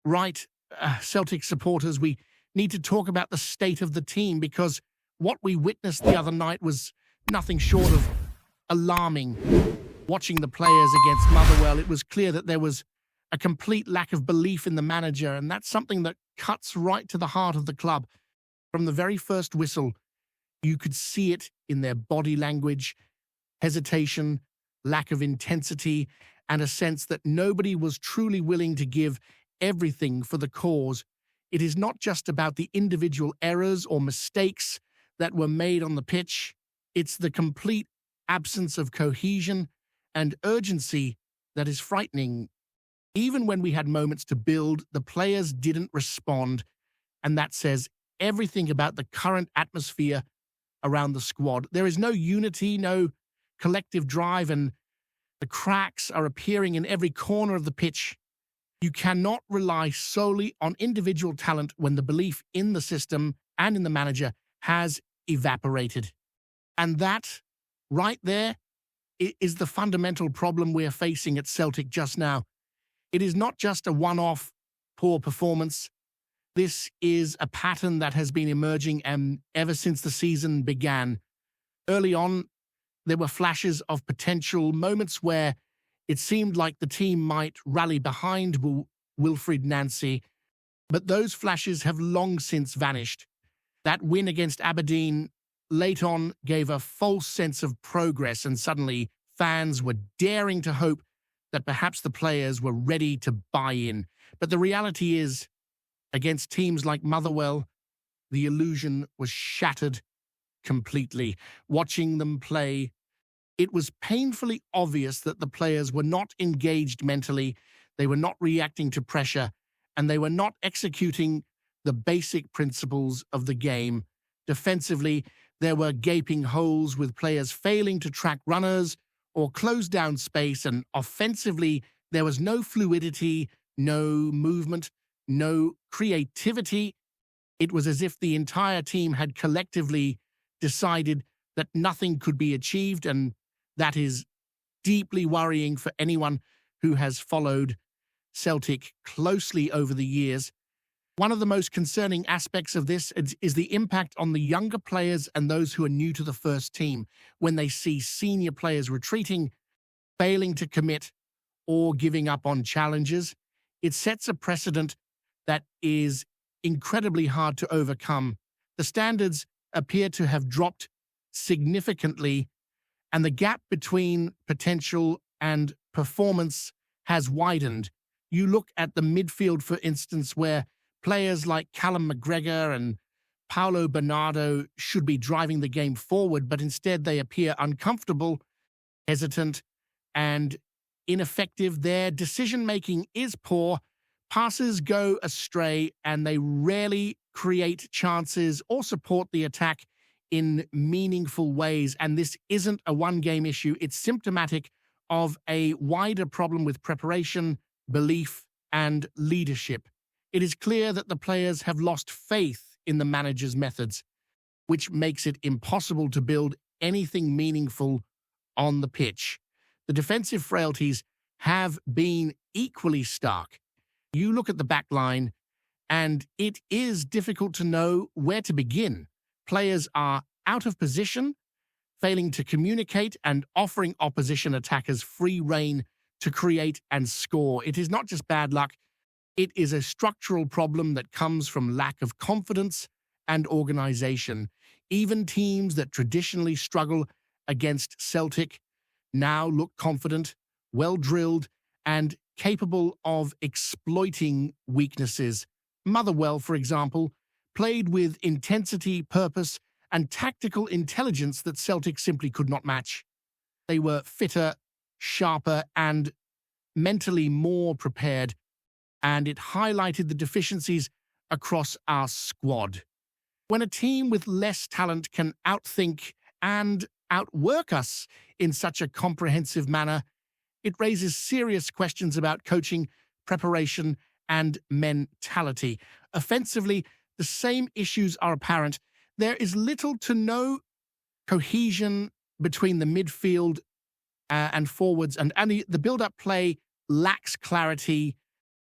Right, Celtic supporters, we need to talk about the state of the team because what we witnessed the other night was nothing short of alarming. Watching the players against Motherwell, it was clear that there was a complete lack of belief in the manager, and that's something that cuts right to the heart of the club. From the very first whistle, you could see it in their body language, hesitation, lack of intensity, and a sense that nobody was truly willing to give everything for the cause. It is not just about the individual errors or mistakes that were made on the pitch. It's the complete absence of cohesion and urgency that is frightening. Even when we had moments to build, the players didn't respond, and that says everything about the current atmosphere around the squad. There is no unity, no collective drive, and the cracks are appearing in every corner of the pitch. You cannot rely solely on individual talent when the belief in the system and in the manager has evaporated. And that, right there, is the fundamental problem we're facing at Celtic just now. It is not just a one-off poor performance. This is a pattern that has been emerging ever since the season began. Early on, there were flashes of potential, moments where it seemed like the team might rally behind Wilfried Nancy, but those flashes have long since vanished. That win against Aberdeen late on gave a false sense of progress, and suddenly fans were daring to hope that perhaps the players were ready to buy in. But the reality is, against teams like Motherwell, the illusion was shattered completely. Watching them play, it was painfully obvious that the players were not engaged mentally, they were not reacting to pressure, and they were not executing the basic principles of the game. Defensively, there were gaping holes with players failing to track runners or close down space, and offensively, there was no fluidity, no movement, no creativity. It was as if the entire team had collectively decided that nothing could be achieved, and that is deeply worrying for anyone who has followed Celtic closely over the years. One of the most concerning aspects of this is the impact on the younger players and those who are new to the first team when they see senior players retreating, failing to commit, or giving up on challenges. It sets a precedent that is incredibly hard to overcome. The standards appear to have dropped significantly, and the gap between potential and performance has widened. You look at the midfield, for instance, where players like Callum McGregor and Paulo Bernardo should be driving the game forward, but instead they appear uncomfortable, hesitant, and ineffective. Their decision-making is poor, passes go astray, and they rarely create chances or support the attack in meaningful ways. And this isn't a one-game issue. It's symptomatic of a wider problem with preparation, belief, and leadership. It is clear that the players have lost faith in the manager's methods, which makes it impossible to build anything meaningful on the pitch. The defensive frailties have been equally stark. You look at the back line, and it is difficult to know where to begin. Players are out of position, failing to communicate, and offering opposition attackers free rein to create and score. It is not just bad luck. It is a structural problem that comes from lack of confidence and organization. Even teams that traditionally struggle against Celtic now look confident, well-drilled, and capable of exploiting weaknesses. Motherwell, for example, played with intensity, purpose, and tactical intelligence that Celtic simply could not match. They were fitter, sharper, and mentally more prepared, and it highlighted the deficiencies across our squad. When a team with less talent can outthink and outwork us in such a comprehensive manner, it raises serious questions about coaching, preparation, and mentality. Offensively, the same issues are apparent. There is little to no cohesion between the midfield and forwards, and the build-up play lacks clarity.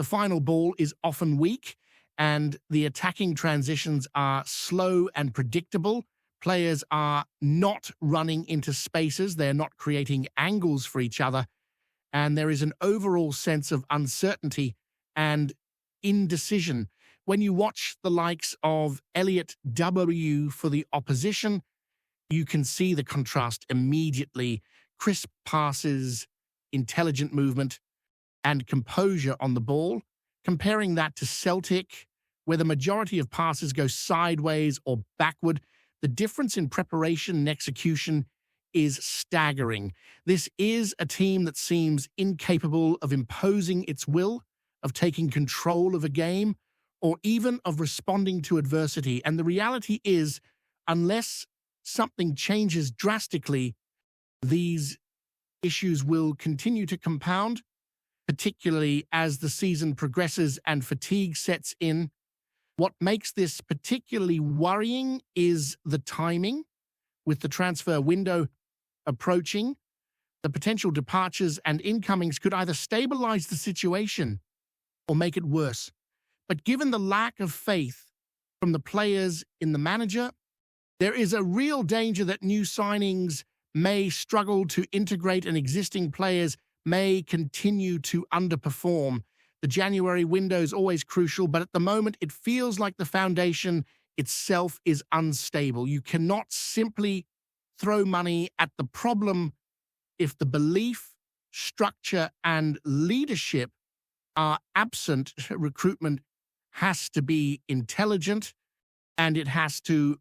The final ball is often weak, and the attacking transitions are slow and predictable. Players are not running into spaces, they're not creating angles for each other, and there is an overall sense of uncertainty and indecision. When you watch the likes of Elliot W. for the opposition, you can see the contrast immediately. Crisp passes, intelligent movement, and composure on the ball. Comparing that to Celtic, where the majority of passes go sideways or backward, the difference in preparation and execution is staggering. This is a team that seems incapable of imposing its will, of taking control of a game, or even of responding to adversity. And the reality is, unless something changes drastically, these issues will continue to compound, particularly as the season progresses and fatigue sets in. What makes this particularly worrying is the timing. With the transfer window approaching, the potential departures and incomings could either stabilize the situation or make it worse. But given the lack of faith from the players in the manager, there is a real danger that new signings may struggle to integrate and existing players may continue to underperform. The January window is always crucial, but at the moment it feels like the foundation itself is unstable. You cannot simply throw money at the problem if the belief, structure, and leadership are absent. Recruitment has to be intelligent, and it has to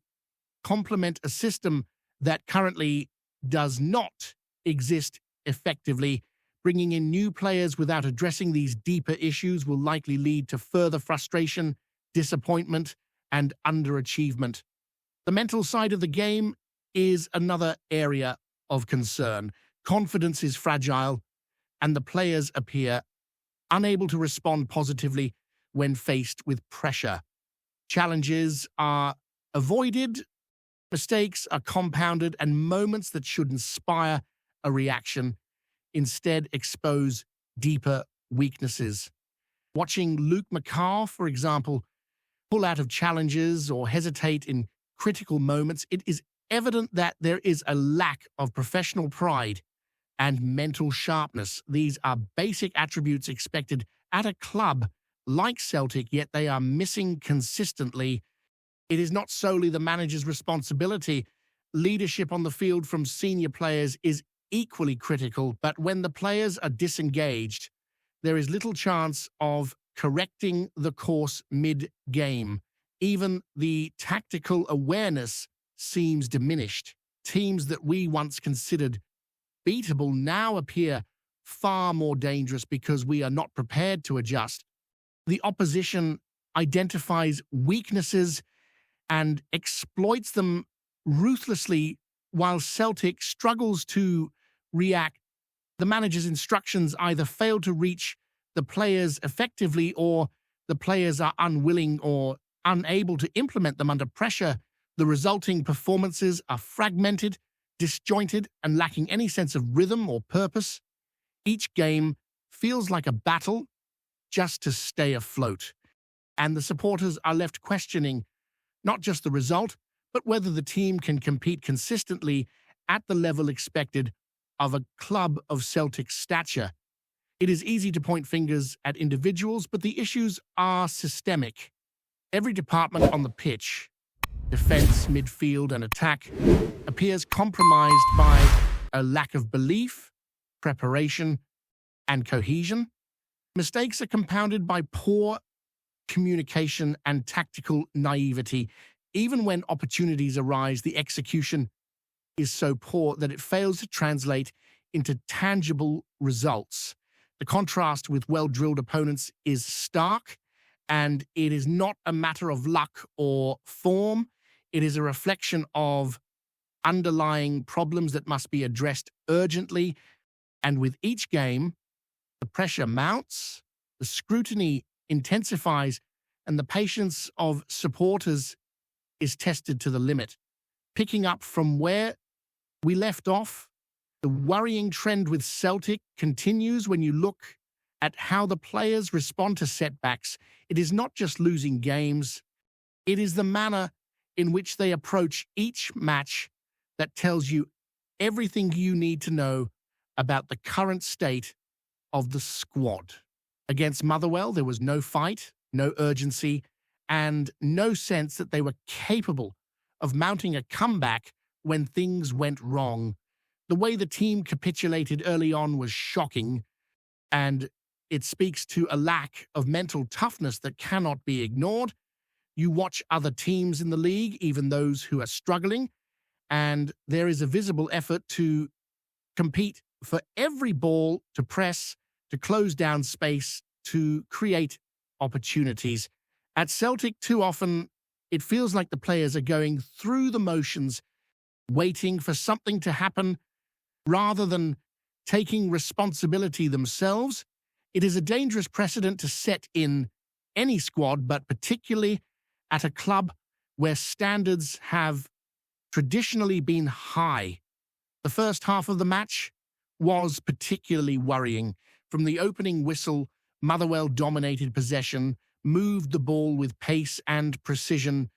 complement a system that currently does not exist effectively. Bringing in new players without addressing these deeper issues will likely lead to further frustration, disappointment, and underachievement. The mental side of the game is another area of concern. Confidence is fragile, and the players appear unable to respond positively when faced with pressure. Challenges are avoided, mistakes are compounded, and moments that should inspire a reaction instead expose deeper weaknesses. Watching Luke McCarr, for example, pull out of challenges or hesitate in critical moments, it is evident that there is a lack of professional pride and mental sharpness. These are basic attributes expected at a club like Celtic, yet they are missing consistently. It is not solely the manager's responsibility. Leadership on the field from senior players is equally critical, but when the players are disengaged, there is little chance of correcting the course mid-game. Even the tactical awareness seems diminished. Teams that we once considered beatable now appear far more dangerous because we are not prepared to adjust. The opposition identifies weaknesses and exploits them ruthlessly, while Celtic struggles to react. The manager's instructions either fail to reach the players effectively, or the players are unwilling or unable to implement them under pressure. The resulting performances are fragmented, disjointed, and lacking any sense of rhythm or purpose. Each game feels like a battle just to stay afloat, and the supporters are left questioning not just the result, but whether the team can compete consistently at the level expected of a club of Celtic stature. It is easy to point fingers at individuals, but the issues are systemic. Every department on the pitch, defense, midfield, and attack, appears compromised by a lack of belief, preparation, and cohesion. Mistakes are compounded by poor communication and tactical naivety. Even when opportunities arise, the execution is so poor that it fails to translate into tangible results. The contrast with well-drilled opponents is stark, and it is not a matter of luck or form. It is a reflection of underlying problems that must be addressed urgently. And with each game, the pressure mounts, the scrutiny intensifies, and the patience of supporters is tested to the limit. Picking up from where we left off, the worrying trend with Celtic continues when you look at how the players respond to setbacks. It is not just losing games, it is the manner in which they approach each match that tells you everything you need to know about the current state of the squad. Against Motherwell, there was no fight, no urgency, and no sense that they were capable of mounting a comeback when things went wrong. The way the team capitulated early on was shocking, and it speaks to a lack of mental toughness that cannot be ignored. You watch other teams in the league, even those who are struggling, and there is a visible effort to compete for every ball, to press, to close down space, to create opportunities. At Celtic, too often, it feels like the players are going through the motions, waiting for something to happen rather than taking responsibility themselves. It is a dangerous precedent to set in any squad, but particularly at a club where standards have traditionally been high. The first half of the match was particularly worrying. From the opening whistle, Motherwell dominated possession, moved the ball with pace and precision,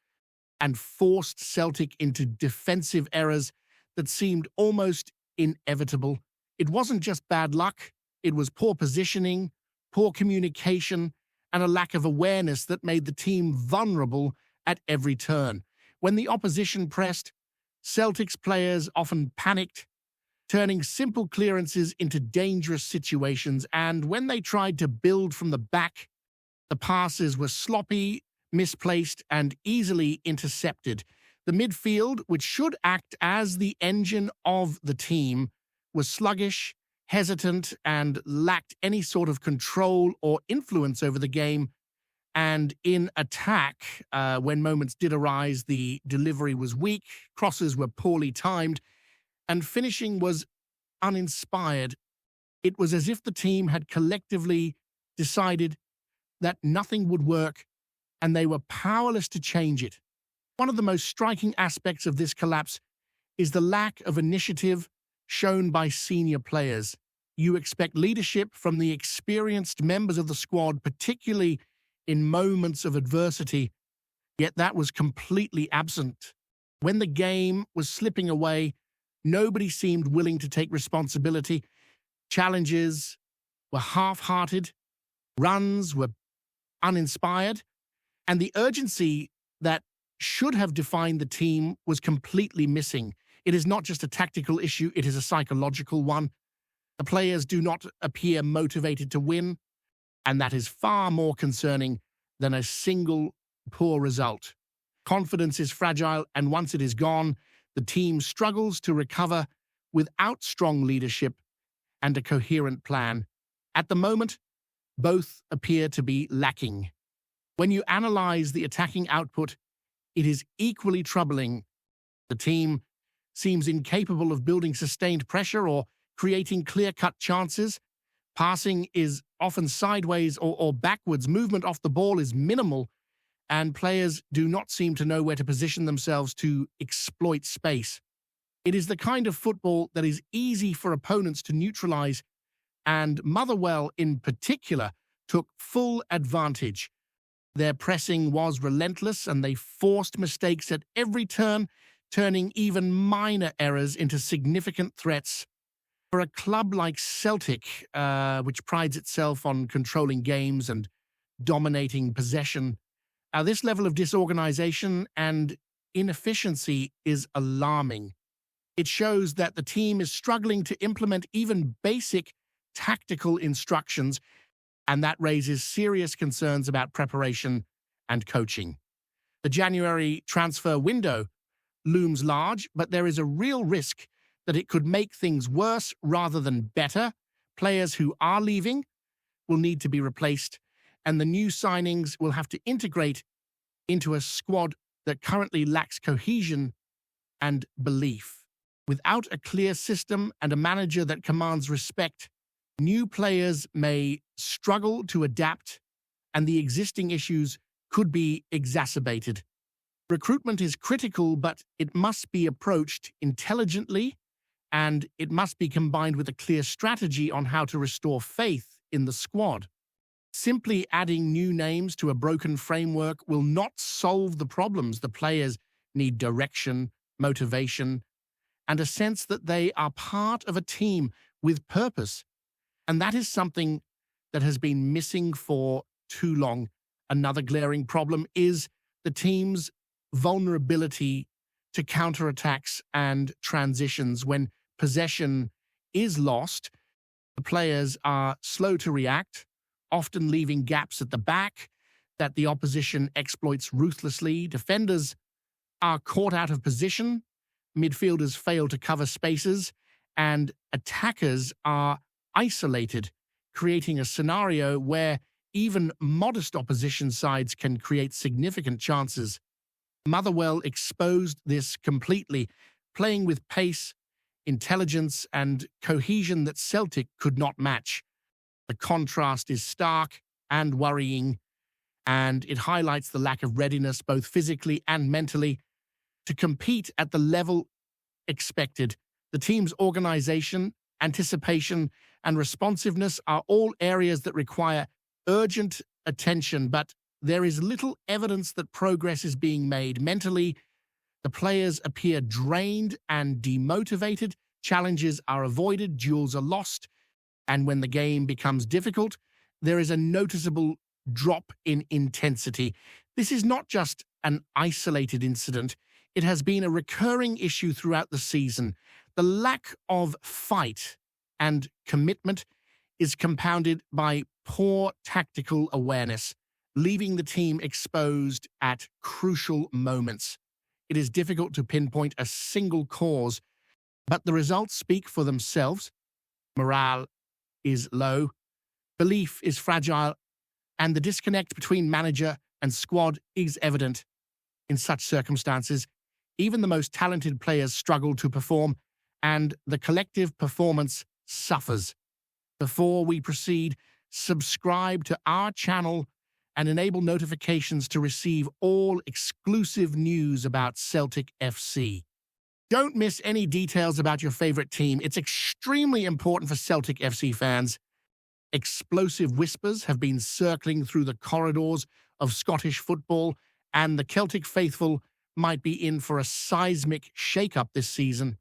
and forced Celtic into defensive errors that seemed almost inevitable. It wasn't just bad luck, it was poor positioning, poor communication, and a lack of awareness that made the team vulnerable at every turn. When the opposition pressed, Celtic's players often panicked, turning simple clearances into dangerous situations, and when they tried to build from the back, the passes were sloppy, misplaced, and easily intercepted. The midfield, which should act as the engine of the team, was sluggish, hesitant, and lacked any sort of control or influence over the game. And in attack, when moments did arise, the delivery was weak, crosses were poorly timed, and finishing was uninspired. It was as if the team had collectively decided that nothing would work, and they were powerless to change it. One of the most striking aspects of this collapse is the lack of initiative shown by senior players. You expect leadership from the experienced members of the squad, particularly in moments of adversity, yet that was completely absent. When the game was slipping away, nobody seemed willing to take responsibility. Challenges were half-hearted, runs were uninspired, and the urgency that should have defined the team was completely missing. It is not just a tactical issue, it is a psychological one. The players do not appear motivated to win, and that is far more concerning than a single poor result. Confidence is fragile, and once it is gone, the team struggles to recover without strong leadership and a coherent plan. At the moment, both appear to be lacking. When you analyze the attacking output, it is equally troubling. The team seems incapable of building sustained pressure or creating clear-cut chances. Passing is often sideways or backwards. Movement off the ball is minimal, and players do not seem to know where to position themselves to exploit space. It is the kind of football that is easy for opponents to neutralize, and Motherwell in particular took full advantage. Their pressing was relentless, and they forced mistakes at every turn, turning even minor errors into significant threats. For a club like Celtic, which prides itself on controlling games and dominating possession, this level of disorganization and inefficiency is alarming. It shows that the team is struggling to implement even basic tactical instructions, and that raises serious concerns about preparation and coaching. The January transfer window looms large, but there is a real risk that it could make things worse rather than better. Players who are leaving will need to be replaced, and the new signings will have to integrate into a squad that currently lacks cohesion and belief. Without a clear system and a manager that commands respect, new players may struggle to adapt, and the existing issues could be exacerbated. Recruitment is critical, but it must be approached intelligently, and it must be combined with a clear strategy on how to restore faith in the squad. Simply adding new names to a broken framework will not solve the problems. The players need direction, motivation, and a sense that they are part of a team with purpose. And that is something that has been missing for too long. Another glaring problem is the team's vulnerability to counterattacks and transitions. When possession is lost, the players are slow to react, often leaving gaps at the back that the opposition exploits ruthlessly. Defenders are caught out of position, midfielders fail to cover spaces, and attackers are isolated, creating a scenario where even modest opposition sides can create significant chances. Motherwell exposed this completely, playing with pace, intelligence, and cohesion that Celtic could not match. The contrast is stark and worrying, and it highlights the lack of readiness, both physically and mentally, to compete at the level expected. The team's organization, anticipation, and responsiveness are all areas that require urgent attention, but there is little evidence that progress is being made. Mentally, the players appear drained and demotivated, challenges are avoided, duels are lost, and when the game becomes difficult, there is a noticeable drop in intensity. This is not just an isolated incident. It has been a recurring issue throughout the season. The lack of fight and commitment is compounded by poor tactical awareness, leaving the team exposed at crucial moments. It is difficult to pinpoint a single cause, but the results speak for themselves. Morale is low, belief is fragile, and the disconnect between manager and squad is evident. In such circumstances, even the most talented players struggle to perform, and the collective performance suffers. Before we proceed, subscribe to our channel and enable notifications to receive all exclusive news about Celtic FC. Don't miss any details about your favorite team. It's extremely important for Celtic FC fans. Explosive whispers have been circling through the corridors of Scottish football, and the Celtic faithful might be in for a seismic shake-up this season.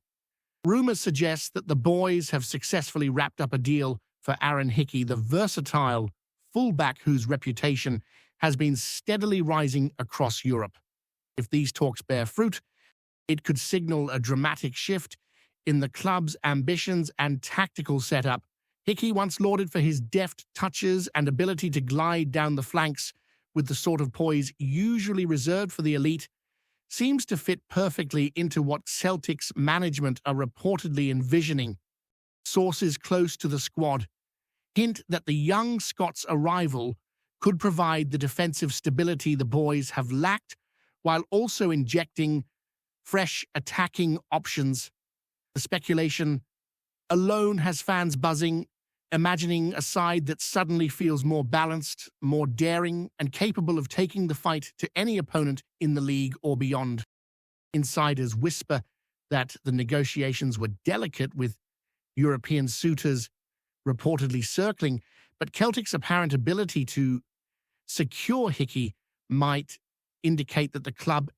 Rumours suggest that the boys have successfully wrapped up a deal for AARON Hickey, the versatile fullback whose reputation has been steadily rising across Europe. If these talks bear fruit, it could signal a dramatic shift in the club's ambitions and tactical setup. Hickey, once lauded for his deft touches and ability to glide down the flanks with the sort of poise usually reserved for the elite, seems to fit perfectly into what Celtic's management are reportedly envisioning. Sources close to the squad hint that the young Scots' arrival could provide the defensive stability the boys have lacked, while also injecting fresh attacking options. The speculation alone has fans buzzing, imagining a side that suddenly feels more balanced, more daring, and capable of taking the fight to any opponent in the league or beyond. Insiders whisper that the negotiations were delicate, with European suitors reportedly circling, but Celtic's apparent ability to secure Hickey might indicate that the club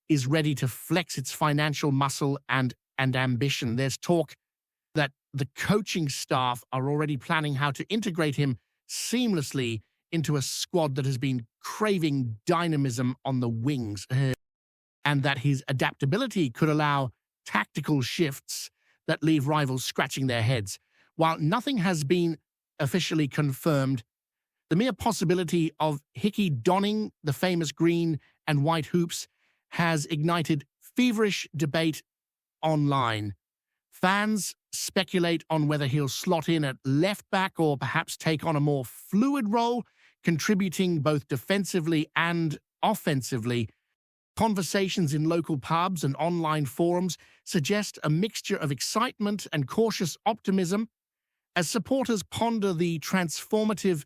is ready to flex its financial muscle and ambition. There's talk that the coaching staff are already planning how to integrate him seamlessly into a squad that has been craving dynamism on the wings, and that his adaptability could allow tactical shifts that leave rivals scratching their heads. While nothing has been officially confirmed, the mere possibility of Hickey donning the famous green and white hoops has ignited feverish debate online. Fans speculate on whether he'll slot in at left back or perhaps take on a more fluid role, contributing both defensively and offensively. Conversations in local pubs and online forums suggest a mixture of excitement and cautious optimism as supporters ponder the transformative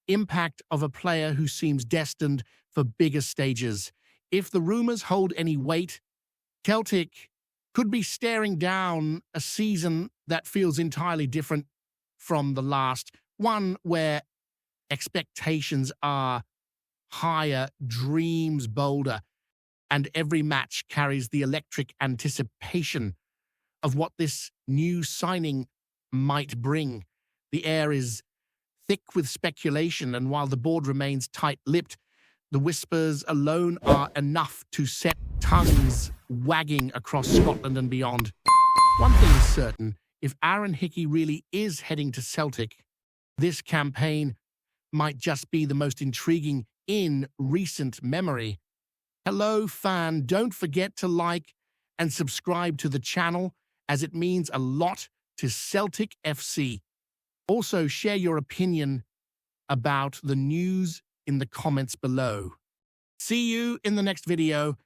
impact of a player who seems destined for bigger stages. If the rumours hold any weight, Celtic could be staring down a season that feels entirely different from the last, one where expectations are higher, dreams bolder, and every match carries the electric anticipation of what this new signing might bring. The air is thick with speculation, and while the board remains tight-lipped, the whispers alone are enough to set tongues wagging across Scotland and beyond. One thing is certain, if AARON Hickey really is heading to Celtic, this campaign might just be the most intriguing in recent memory. Hello, fan. Don't forget to like and subscribe to the channel, as it means a lot to Celtic FC. Also, share your opinion about the news in the comments below. See you in the next video.